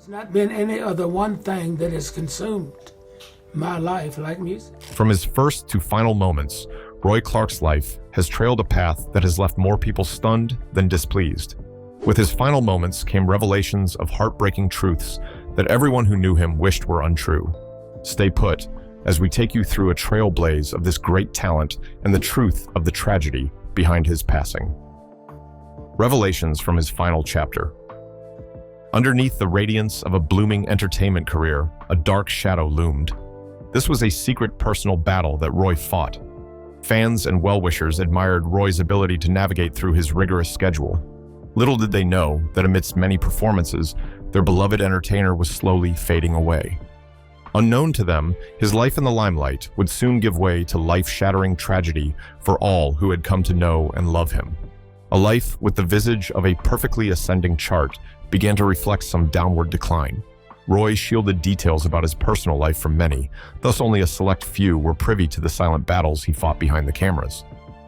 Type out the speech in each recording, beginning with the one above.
not been any other one thing that has consumed my life like music. From his first to final moments, Roy Clark's life has trailed a path that has left more people stunned than displeased. With his final moments came revelations of heartbreaking truths that everyone who knew him wished were untrue. Stay put as we take you through a trailblaze of this great talent and the truth of the tragedy behind his passing. Revelations from his final chapter. Underneath the radiance of a blooming entertainment career, a dark shadow loomed. This was a secret personal battle that Roy fought. Fans and well-wishers admired Roy's ability to navigate through his rigorous schedule. Little did they know that amidst many performances, their beloved entertainer was slowly fading away. Unknown to them, his life in the limelight would soon give way to life-shattering tragedy for all who had come to know and love him. A life with the visage of a perfectly ascending chart began to reflect some downward decline. Roy shielded details about his personal life from many, thus only a select few were privy to the silent battles he fought behind the cameras.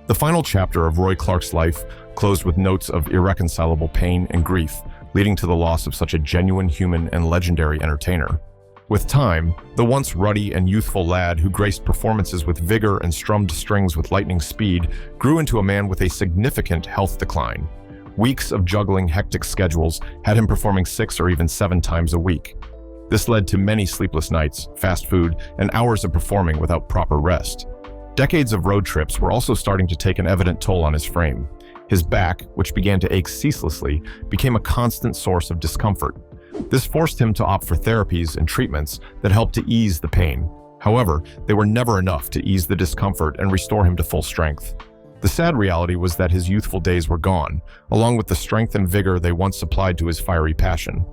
The final chapter of Roy Clark's life closed with notes of irreconcilable pain and grief, leading to the loss of such a genuine human and legendary entertainer. With time, the once ruddy and youthful lad who graced performances with vigor and strummed strings with lightning speed grew into a man with a significant health decline. Weeks of juggling hectic schedules had him performing 6 or even 7 times a week. This led to many sleepless nights, fast food, and hours of performing without proper rest. Decades of road trips were also starting to take an evident toll on his frame. His back, which began to ache ceaselessly, became a constant source of discomfort. This forced him to opt for therapies and treatments that helped to ease the pain. However, they were never enough to ease the discomfort and restore him to full strength. The sad reality was that his youthful days were gone, along with the strength and vigor they once supplied to his fiery passion.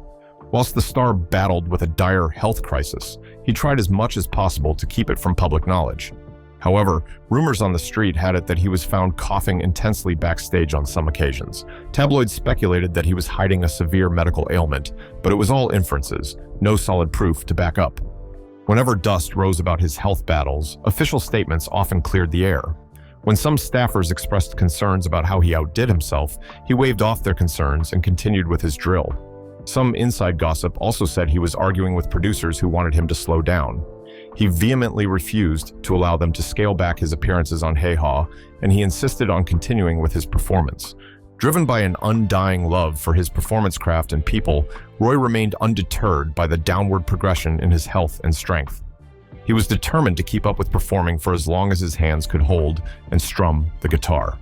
Whilst the star battled with a dire health crisis, he tried as much as possible to keep it from public knowledge. However, rumors on the street had it that he was found coughing intensely backstage on some occasions. Tabloids speculated that he was hiding a severe medical ailment, but it was all inferences, no solid proof to back up. Whenever dust rose about his health battles, official statements often cleared the air. When some staffers expressed concerns about how he outdid himself, he waved off their concerns and continued with his drill. Some inside gossip also said he was arguing with producers who wanted him to slow down. He vehemently refused to allow them to scale back his appearances on Hee Haw, and he insisted on continuing with his performance. Driven by an undying love for his performance craft and people, Roy remained undeterred by the downward progression in his health and strength. He was determined to keep up with performing for as long as his hands could hold and strum the guitar.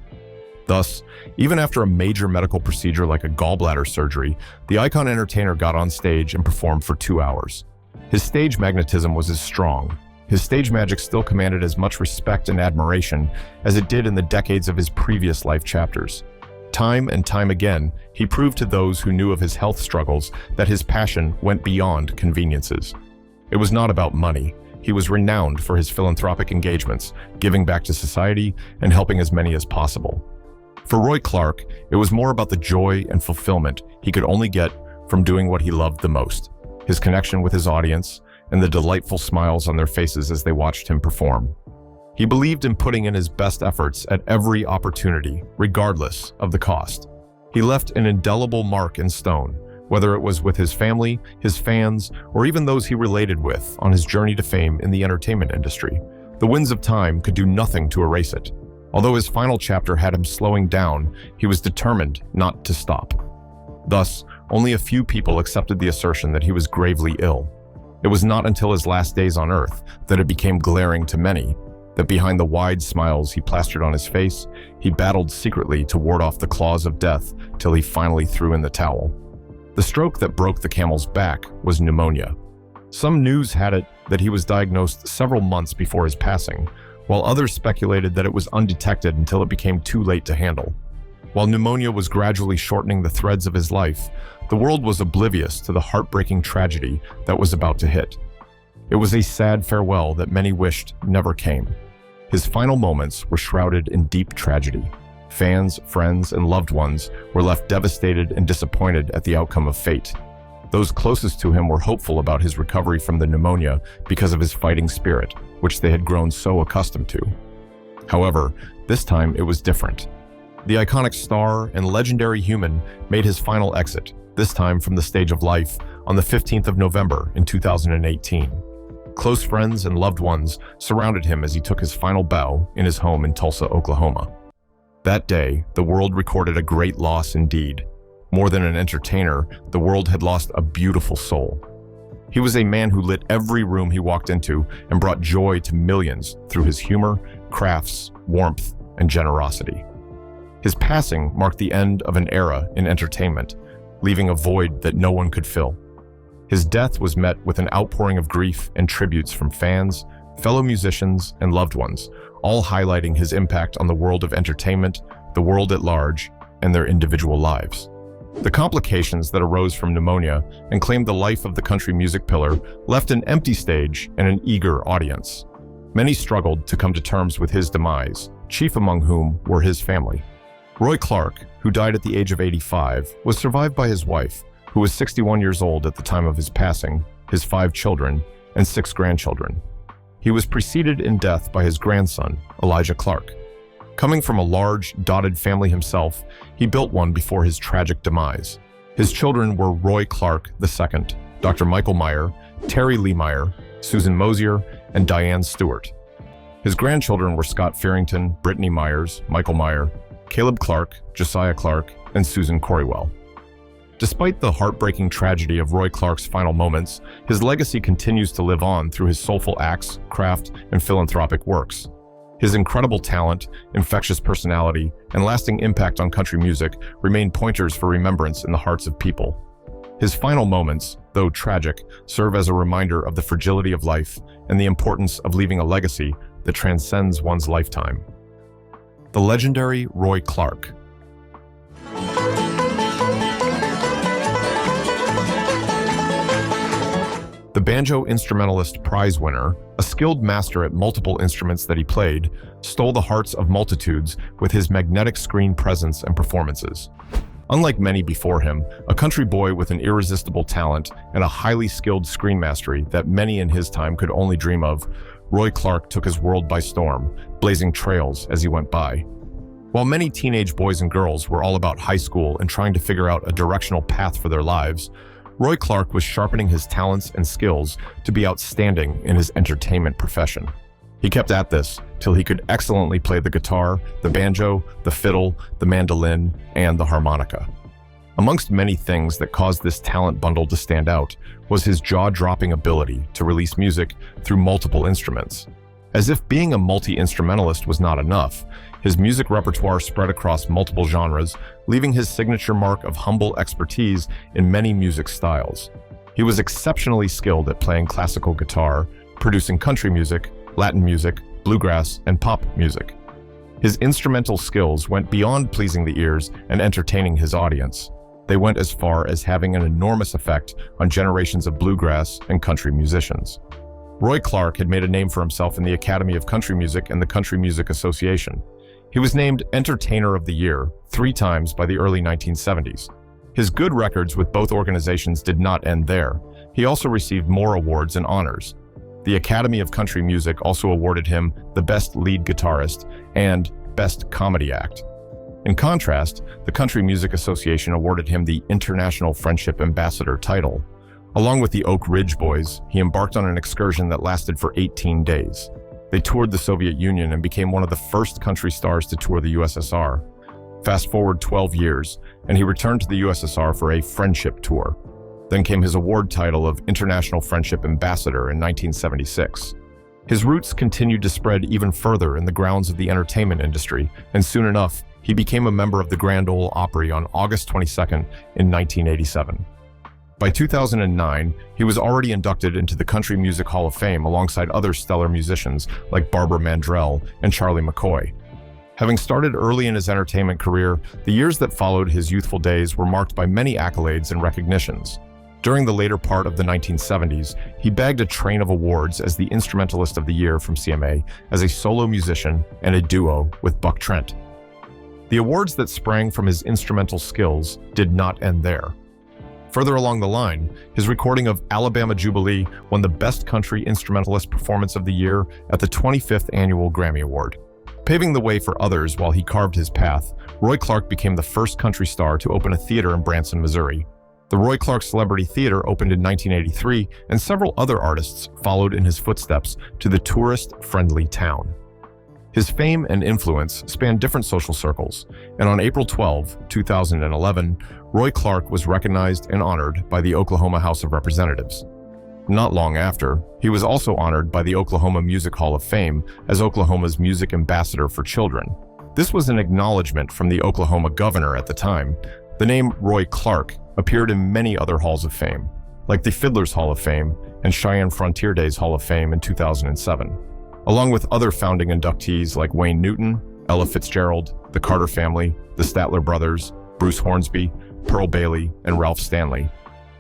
Thus, even after a major medical procedure like a gallbladder surgery, the icon entertainer got on stage and performed for 2 hours. His stage magnetism was as strong. His stage magic still commanded as much respect and admiration as it did in the decades of his previous life chapters. Time and time again, he proved to those who knew of his health struggles that his passion went beyond conveniences. It was not about money. He was renowned for his philanthropic engagements, giving back to society and helping as many as possible. For Roy Clark, it was more about the joy and fulfillment he could only get from doing what he loved the most, his connection with his audience, and the delightful smiles on their faces as they watched him perform. He believed in putting in his best efforts at every opportunity, regardless of the cost. He left an indelible mark in stone, whether it was with his family, his fans, or even those he related with on his journey to fame in the entertainment industry. The winds of time could do nothing to erase it. Although his final chapter had him slowing down, he was determined not to stop. Thus, only a few people accepted the assertion that he was gravely ill. It was not until his last days on Earth that it became glaring to many that behind the wide smiles he plastered on his face, he battled secretly to ward off the claws of death till he finally threw in the towel. The stroke that broke the camel's back was pneumonia. Some news had it that he was diagnosed several months before his passing, while others speculated that it was undetected until it became too late to handle. While pneumonia was gradually shortening the threads of his life, the world was oblivious to the heartbreaking tragedy that was about to hit. It was a sad farewell that many wished never came. His final moments were shrouded in deep tragedy. Fans, friends, and loved ones were left devastated and disappointed at the outcome of fate. Those closest to him were hopeful about his recovery from the pneumonia because of his fighting spirit, which they had grown so accustomed to. However, this time it was different. The iconic star and legendary human made his final exit, this time from the stage of life, on the 15th of November in 2018. Close friends and loved ones surrounded him as he took his final bow in his home in Tulsa, Oklahoma. That day, the world recorded a great loss indeed. More than an entertainer, the world had lost a beautiful soul. He was a man who lit every room he walked into and brought joy to millions through his humor, crafts, warmth, and generosity. His passing marked the end of an era in entertainment, leaving a void that no one could fill. His death was met with an outpouring of grief and tributes from fans, fellow musicians, and loved ones, all highlighting his impact on the world of entertainment, the world at large, and their individual lives. The complications that arose from pneumonia and claimed the life of the country music pillar left an empty stage and an eager audience. Many struggled to come to terms with his demise, chief among whom were his family. Roy Clark, who died at the age of 85, was survived by his wife, who was 61 years old at the time of his passing, his 5 children, and 6 grandchildren. He was preceded in death by his grandson, Elijah Clark. Coming from a large, dotted family himself, he built one before his tragic demise. His children were Roy Clark II, Dr. Michael Meyer, Terry Lee Meyer, Susan Mosier, and Diane Stewart. His grandchildren were Scott Farrington, Brittany Myers, Michael Meyer, Caleb Clark, Josiah Clark, and Susan Corrywell. Despite the heartbreaking tragedy of Roy Clark's final moments, his legacy continues to live on through his soulful acts, craft, and philanthropic works. His incredible talent, infectious personality, and lasting impact on country music remain pointers for remembrance in the hearts of people. His final moments, though tragic, serve as a reminder of the fragility of life and the importance of leaving a legacy that transcends one's lifetime. The legendary Roy Clark. The banjo instrumentalist prize winner, a skilled master at multiple instruments that he played, stole the hearts of multitudes with his magnetic screen presence and performances. Unlike many before him, a country boy with an irresistible talent and a highly skilled screen mastery that many in his time could only dream of, Roy Clark took his world by storm, blazing trails as he went by. While many teenage boys and girls were all about high school and trying to figure out a directional path for their lives, Roy Clark was sharpening his talents and skills to be outstanding in his entertainment profession. He kept at this till he could excellently play the guitar, the banjo, the fiddle, the mandolin, and the harmonica. Amongst many things that caused this talent bundle to stand out was his jaw-dropping ability to release music through multiple instruments. As if being a multi-instrumentalist was not enough, his music repertoire spread across multiple genres, leaving his signature mark of humble expertise in many music styles. He was exceptionally skilled at playing classical guitar, producing country music, Latin music, bluegrass, and pop music. His instrumental skills went beyond pleasing the ears and entertaining his audience. They went as far as having an enormous effect on generations of bluegrass and country musicians. Roy Clark had made a name for himself in the Academy of Country Music and the Country Music Association. He was named Entertainer of the Year 3 times by the early 1970s. His good records with both organizations did not end there. He also received more awards and honors. The Academy of Country Music also awarded him the Best Lead Guitarist and Best Comedy Act. In contrast, the Country Music Association awarded him the International Friendship Ambassador title. Along with the Oak Ridge Boys, he embarked on an excursion that lasted for 18 days. They toured the Soviet Union and became one of the first country stars to tour the USSR. Fast forward 12 years, and he returned to the USSR for a friendship tour. Then came his award title of International Friendship Ambassador in 1976. His roots continued to spread even further in the grounds of the entertainment industry, and soon enough, he became a member of the Grand Ole Opry on August 22nd in 1987. By 2009, he was already inducted into the Country Music Hall of Fame alongside other stellar musicians like Barbara Mandrell and Charlie McCoy. Having started early in his entertainment career, the years that followed his youthful days were marked by many accolades and recognitions. During the later part of the 1970s, he bagged a train of awards as the Instrumentalist of the Year from CMA, as a solo musician, and a duo with Buck Trent. The awards that sprang from his instrumental skills did not end there. Further along the line, his recording of Alabama Jubilee won the Best Country Instrumentalist Performance of the Year at the 25th Annual Grammy Award. Paving the way for others while he carved his path, Roy Clark became the first country star to open a theater in Branson, Missouri. The Roy Clark Celebrity Theater opened in 1983, and several other artists followed in his footsteps to the tourist-friendly town. His fame and influence spanned different social circles, and on April 12, 2011, Roy Clark was recognized and honored by the Oklahoma House of Representatives. Not long after, he was also honored by the Oklahoma Music Hall of Fame as Oklahoma's Music Ambassador for Children. This was an acknowledgement from the Oklahoma governor at the time. The name Roy Clark appeared in many other halls of fame, like the Fiddler's Hall of Fame and Cheyenne Frontier Days Hall of Fame in 2007, along with other founding inductees like Wayne Newton, Ella Fitzgerald, the Carter family, the Statler brothers, Bruce Hornsby, Pearl Bailey, and Ralph Stanley.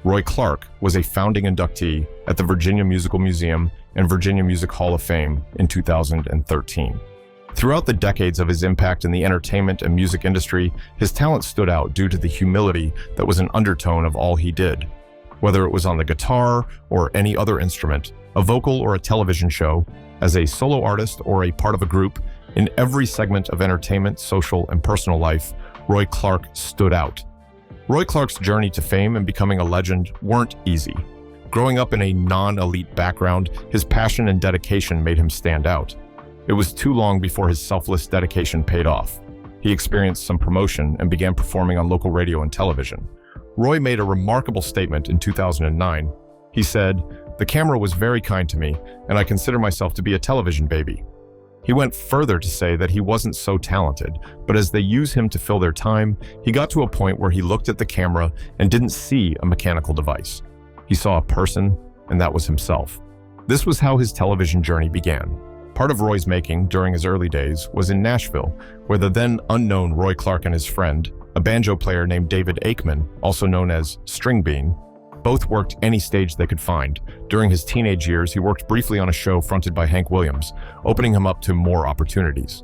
Roy Clark was a founding inductee at the Virginia Musical Museum and Virginia Music Hall of Fame in 2013. Throughout the decades of his impact in the entertainment and music industry, his talent stood out due to the humility that was an undertone of all he did. Whether it was on the guitar or any other instrument, a vocal or a television show, as a solo artist or a part of a group, in every segment of entertainment, social, and personal life, Roy Clark stood out. Roy Clark's journey to fame and becoming a legend weren't easy. Growing up in a non-elite background, his passion and dedication made him stand out. It was too long before his selfless dedication paid off. He experienced some promotion and began performing on local radio and television. Roy made a remarkable statement in 2009. He said, "The camera was very kind to me, and I consider myself to be a television baby." He went further to say that he wasn't so talented, but as they used him to fill their time, he got to a point where he looked at the camera and didn't see a mechanical device. He saw a person, and that was himself. This was how his television journey began. Part of Roy's making during his early days was in Nashville, where the then unknown Roy Clark and his friend, a banjo player named David Aikman, also known as String Bean, both worked any stage they could find. During his teenage years, he worked briefly on a show fronted by Hank Williams, opening him up to more opportunities.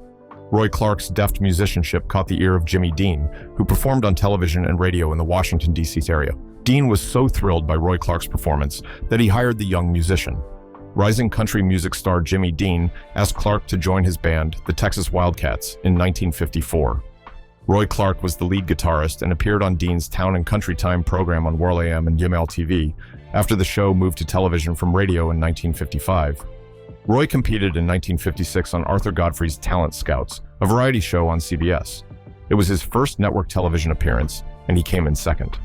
Roy Clark's deft musicianship caught the ear of Jimmy Dean, who performed on television and radio in the Washington, D.C. area. Dean was so thrilled by Roy Clark's performance that he hired the young musician. Rising country music star Jimmy Dean asked Clark to join his band, the Texas Wildcats, in 1954. Roy Clark was the lead guitarist and appeared on Dean's Town and Country Time program on Whirl AM and YML TV after the show moved to television from radio in 1955. Roy competed in 1956 on Arthur Godfrey's Talent Scouts, a variety show on CBS. It was his first network television appearance, and he came in second.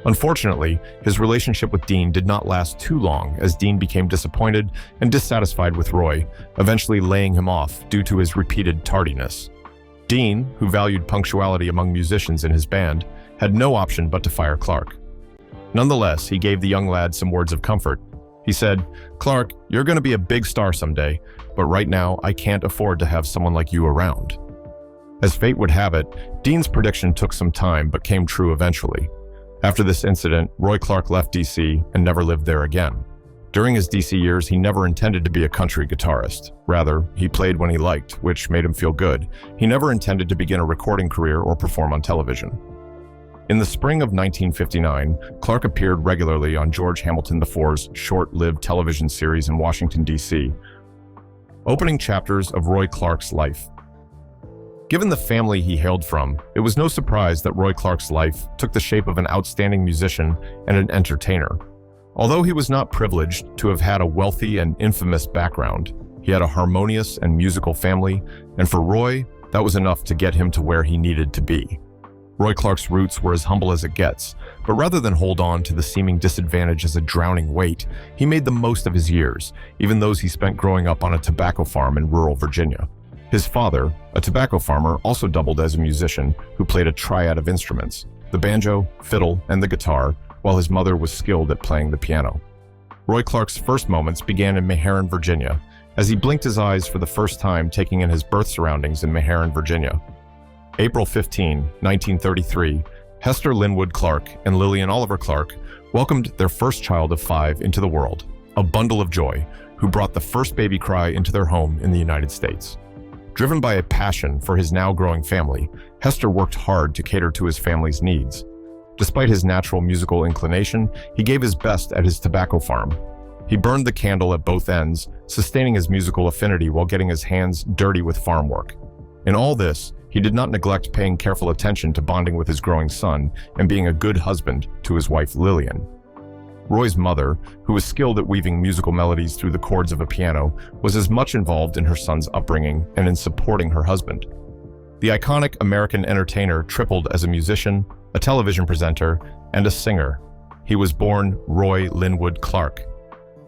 Unfortunately, his relationship with Dean did not last too long as Dean became disappointed and dissatisfied with Roy, eventually laying him off due to his repeated tardiness. Dean, who valued punctuality among musicians in his band, had no option but to fire Clark. Nonetheless, he gave the young lad some words of comfort. He said, "Clark, you're going to be a big star someday, but right now I can't afford to have someone like you around." As fate would have it, Dean's prediction took some time but came true eventually. After this incident, Roy Clark left DC and never lived there again. During his DC years, he never intended to be a country guitarist. Rather, he played when he liked, which made him feel good. He never intended to begin a recording career or perform on television. In the spring of 1959, Clark appeared regularly on George Hamilton IV's short-lived television series in Washington, D.C. Opening chapters of Roy Clark's life. Given the family he hailed from, it was no surprise that Roy Clark's life took the shape of an outstanding musician and an entertainer. Although he was not privileged to have had a wealthy and infamous background, he had a harmonious and musical family, and for Roy, that was enough to get him to where he needed to be. Roy Clark's roots were as humble as it gets, but rather than hold on to the seeming disadvantage as a drowning weight, he made the most of his years, even those he spent growing up on a tobacco farm in rural Virginia. His father, a tobacco farmer, also doubled as a musician who played a triad of instruments, the banjo, fiddle, and the guitar, while his mother was skilled at playing the piano. Roy Clark's first moments began in Meherrin, Virginia, as he blinked his eyes for the first time taking in his birth surroundings in Meherrin, Virginia. April 15, 1933, Hester Linwood Clark and Lillian Oliver Clark welcomed their first child of 5 into the world, a bundle of joy, who brought the first baby cry into their home in the United States. Driven by a passion for his now growing family, Hester worked hard to cater to his family's needs. Despite his natural musical inclination, he gave his best at his tobacco farm. He burned the candle at both ends, sustaining his musical affinity while getting his hands dirty with farm work. In all this, he did not neglect paying careful attention to bonding with his growing son and being a good husband to his wife Lillian. Roy's mother, who was skilled at weaving musical melodies through the chords of a piano, was as much involved in her son's upbringing and in supporting her husband. The iconic American entertainer tripled as a musician, a television presenter, and a singer. He was born Roy Linwood Clark.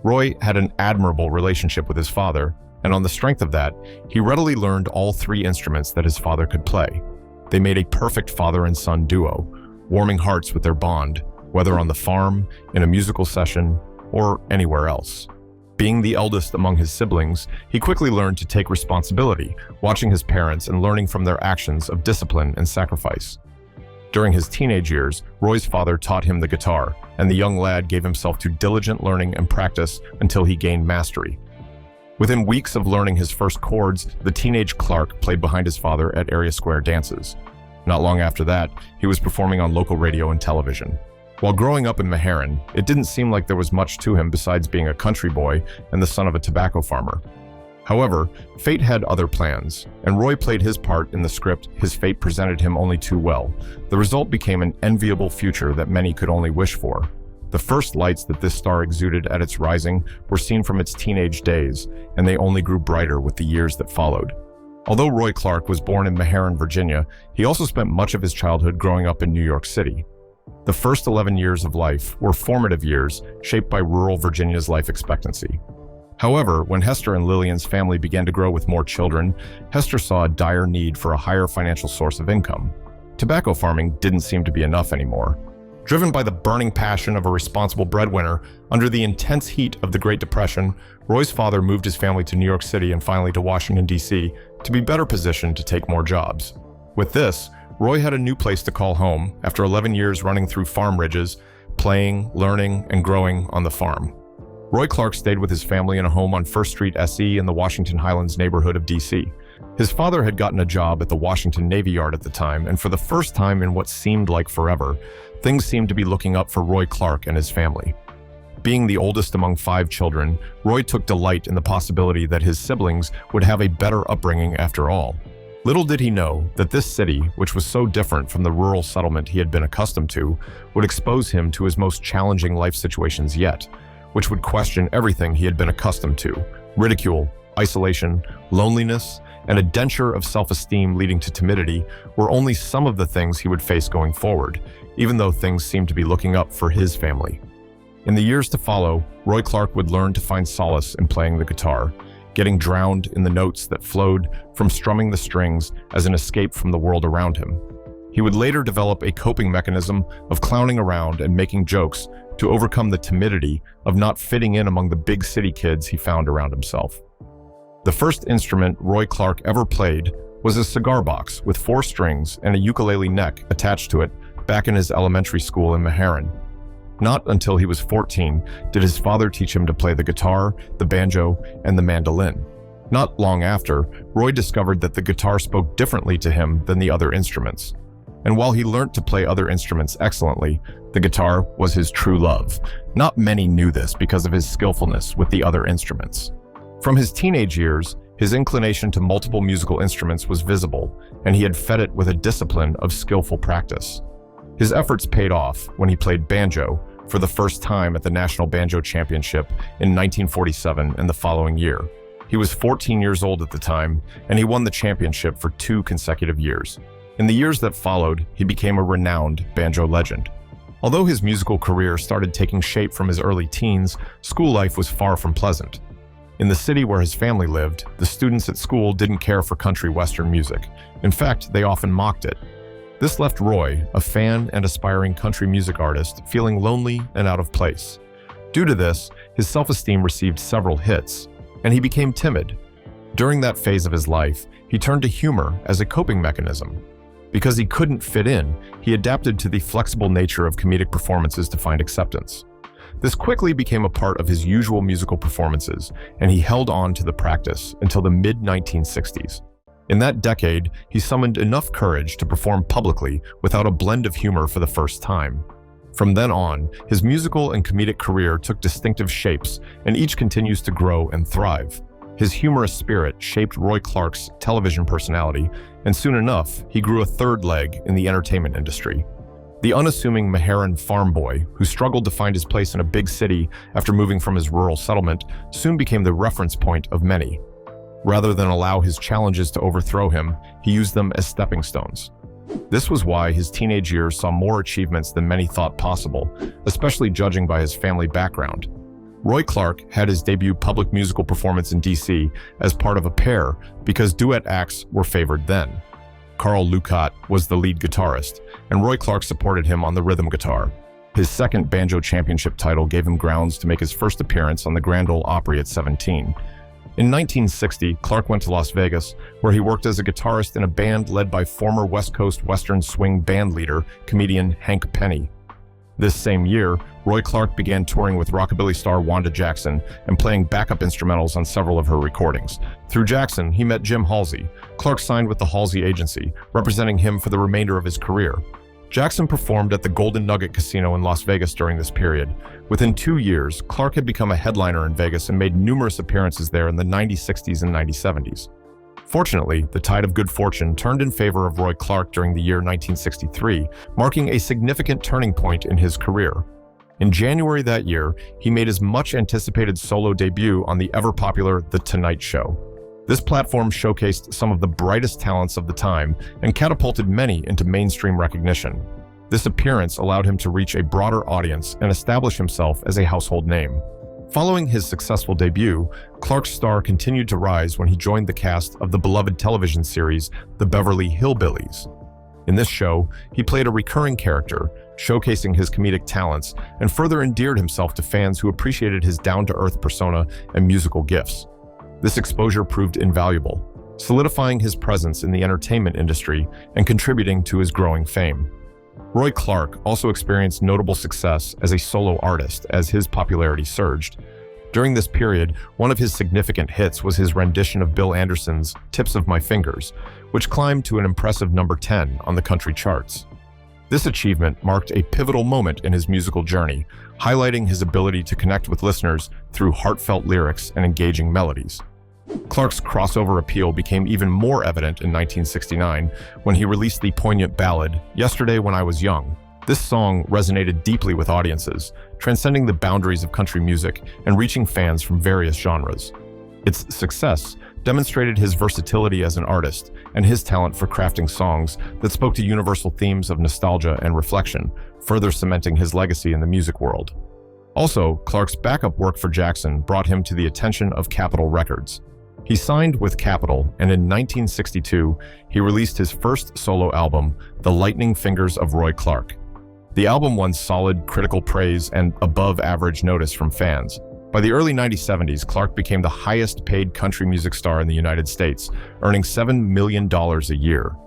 Roy had an admirable relationship with his father, and on the strength of that, he readily learned all three instruments that his father could play. They made a perfect father and son duo, warming hearts with their bond, whether on the farm, in a musical session, or anywhere else. Being the eldest among his siblings, he quickly learned to take responsibility, watching his parents and learning from their actions of discipline and sacrifice. During his teenage years, Roy's father taught him the guitar, and the young lad gave himself to diligent learning and practice until he gained mastery. Within weeks of learning his first chords, the teenage Clark played behind his father at area square dances. Not long after that, he was performing on local radio and television. While growing up in Meherrin, it didn't seem like there was much to him besides being a country boy and the son of a tobacco farmer. However, fate had other plans, and Roy played his part in the script his fate presented him only too well. The result became an enviable future that many could only wish for. The first lights that this star exuded at its rising were seen from its teenage days, and they only grew brighter with the years that followed. Although Roy Clark was born in Meherrin, Virginia, he also spent much of his childhood growing up in New York City. The first 11 years of life were formative years shaped by rural Virginia's life expectancy. However, when Hester and Lillian's family began to grow with more children, Hester saw a dire need for a higher financial source of income. Tobacco farming didn't seem to be enough anymore. Driven by the burning passion of a responsible breadwinner, under the intense heat of the Great Depression, Roy's father moved his family to New York City and finally to Washington, D.C., to be better positioned to take more jobs. With this, Roy had a new place to call home after 11 years running through farm ridges, playing, learning, and growing on the farm. Roy Clark stayed with his family in a home on 1st Street SE in the Washington Highlands neighborhood of D.C. His father had gotten a job at the Washington Navy Yard at the time, and for the first time in what seemed like forever, things seemed to be looking up for Roy Clark and his family. Being the oldest among 5 children, Roy took delight in the possibility that his siblings would have a better upbringing after all. Little did he know that this city, which was so different from the rural settlement he had been accustomed to, would expose him to his most challenging life situations yet, which would question everything he had been accustomed to: ridicule, isolation, loneliness, and a denture of self-esteem leading to timidity were only some of the things he would face going forward, even though things seemed to be looking up for his family. In the years to follow, Roy Clark would learn to find solace in playing the guitar, getting drowned in the notes that flowed from strumming the strings as an escape from the world around him. He would later develop a coping mechanism of clowning around and making jokes to overcome the timidity of not fitting in among the big city kids he found around himself. The first instrument Roy Clark ever played was a cigar box with 4 strings and a ukulele neck attached to it back in his elementary school in Meherrin. Not until he was 14 did his father teach him to play the guitar, the banjo, and the mandolin. Not long after, Roy discovered that the guitar spoke differently to him than the other instruments. And while he learned to play other instruments excellently, the guitar was his true love. Not many knew this because of his skillfulness with the other instruments. From his teenage years, his inclination to multiple musical instruments was visible, and he had fed it with a discipline of skillful practice. His efforts paid off when he played banjo for the first time at the National Banjo Championship in 1947 and the following year. He was 14 years old at the time, and he won the championship for 2 consecutive years. In the years that followed, he became a renowned banjo legend. Although his musical career started taking shape from his early teens, school life was far from pleasant. In the city where his family lived, the students at school didn't care for country western music. In fact, they often mocked it. This left Roy, a fan and aspiring country music artist, feeling lonely and out of place. Due to this, his self-esteem received several hits, and he became timid. During that phase of his life, he turned to humor as a coping mechanism. Because he couldn't fit in, he adapted to the flexible nature of comedic performances to find acceptance. This quickly became a part of his usual musical performances, and he held on to the practice until the mid-1960s. In that decade, he summoned enough courage to perform publicly without a blend of humor for the first time. From then on, his musical and comedic career took distinctive shapes, and each continues to grow and thrive. His humorous spirit shaped Roy Clark's television personality, and soon enough, he grew a third leg in the entertainment industry. The unassuming Meharan farm boy, who struggled to find his place in a big city after moving from his rural settlement, soon became the reference point of many. Rather than allow his challenges to overthrow him, he used them as stepping stones. This was why his teenage years saw more achievements than many thought possible, especially judging by his family background. Roy Clark had his debut public musical performance in DC as part of a pair because duet acts were favored then. Carl Lukat was the lead guitarist, and Roy Clark supported him on the rhythm guitar. His second banjo championship title gave him grounds to make his first appearance on the Grand Ole Opry at 17. In 1960, Clark went to Las Vegas, where he worked as a guitarist in a band led by former West Coast Western swing band leader, comedian Hank Penny. This same year, Roy Clark began touring with rockabilly star Wanda Jackson and playing backup instrumentals on several of her recordings. Through Jackson, he met Jim Halsey. Clark signed with the Halsey Agency, representing him for the remainder of his career. Jackson performed at the Golden Nugget Casino in Las Vegas during this period. Within 2 years, Clark had become a headliner in Vegas and made numerous appearances there in the 1960s and 1970s. Fortunately, the tide of good fortune turned in favor of Roy Clark during the year 1963, marking a significant turning point in his career. In January that year, he made his much-anticipated solo debut on the ever-popular The Tonight Show. This platform showcased some of the brightest talents of the time and catapulted many into mainstream recognition. This appearance allowed him to reach a broader audience and establish himself as a household name. Following his successful debut, Clark's star continued to rise when he joined the cast of the beloved television series The Beverly Hillbillies. In this show, he played a recurring character, showcasing his comedic talents, and further endeared himself to fans who appreciated his down-to-earth persona and musical gifts. This exposure proved invaluable, solidifying his presence in the entertainment industry and contributing to his growing fame. Roy Clark also experienced notable success as a solo artist as his popularity surged. During this period, one of his significant hits was his rendition of Bill Anderson's Tips of My Fingers, which climbed to an impressive number 10 on the country charts. This achievement marked a pivotal moment in his musical journey, highlighting his ability to connect with listeners through heartfelt lyrics and engaging melodies. Clark's crossover appeal became even more evident in 1969 when he released the poignant ballad, Yesterday When I Was Young. This song resonated deeply with audiences, transcending the boundaries of country music and reaching fans from various genres. Its success demonstrated his versatility as an artist and his talent for crafting songs that spoke to universal themes of nostalgia and reflection, further cementing his legacy in the music world. Also, Clark's backup work for Jackson brought him to the attention of Capitol Records. He signed with Capitol, and in 1962, he released his first solo album, The Lightning Fingers of Roy Clark. The album won solid critical praise and above-average notice from fans. By the early 1970s, Clark became the highest-paid country music star in the United States, earning $7 million a year.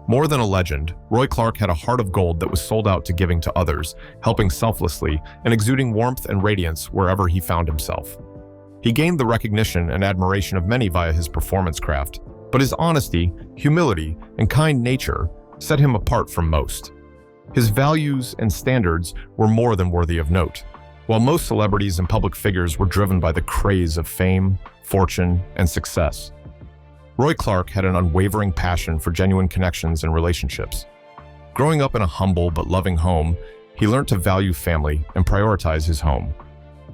More than a legend, Roy Clark had a heart of gold that was sold out to giving to others, helping selflessly and exuding warmth and radiance wherever he found himself. He gained the recognition and admiration of many via his performance craft, but his honesty, humility, and kind nature set him apart from most. His values and standards were more than worthy of note. While most celebrities and public figures were driven by the craze of fame, fortune, and success, Roy Clark had an unwavering passion for genuine connections and relationships. Growing up in a humble but loving home, he learned to value family and prioritize his home.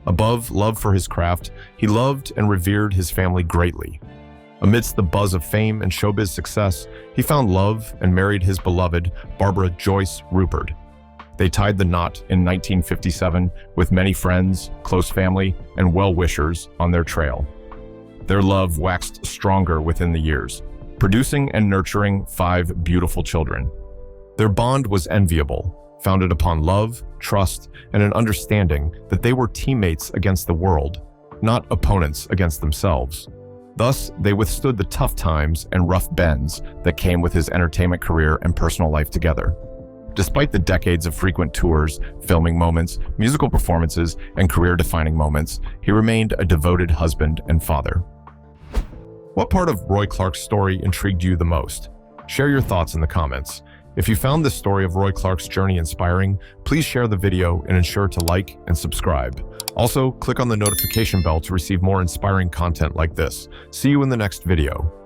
Above love for his craft, he loved and revered his family greatly. Amidst the buzz of fame and showbiz success, he found love and married his beloved Barbara Joyce Rupert. They tied the knot in 1957 with many friends, close family, and well-wishers on their trail. Their love waxed stronger within the years, producing and nurturing 5 beautiful children. Their bond was enviable, founded upon love, trust, and an understanding that they were teammates against the world, not opponents against themselves. Thus, they withstood the tough times and rough bends that came with his entertainment career and personal life together. Despite the decades of frequent tours, filming moments, musical performances, and career-defining moments, he remained a devoted husband and father. What part of Roy Clark's story intrigued you the most? Share your thoughts in the comments. If you found this story of Roy Clark's journey inspiring, please share the video and ensure to like and subscribe. Also, click on the notification bell to receive more inspiring content like this. See you in the next video.